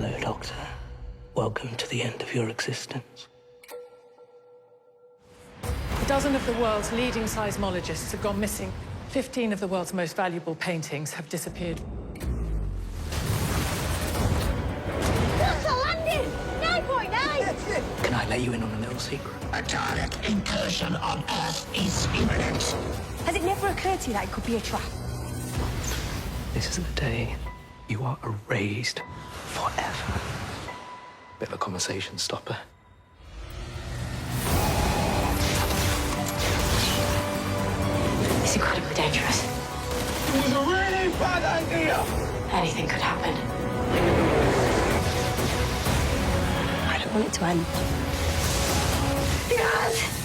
Hello, Doctor. Welcome to the end of your existence. A dozen of the world's leading seismologists have gone missing. 15 of the world's most valuable paintings have disappeared. What's the landing? 9.9! Can I let you in on a little secret? A target incursion on Earth is imminent. Has it never occurred to you that it could be a trap? This is the day you are erased forever. Bit of a conversation stopper. It's incredibly dangerous. It was a really bad idea. Anything could happen. I don't want it to end. Yes!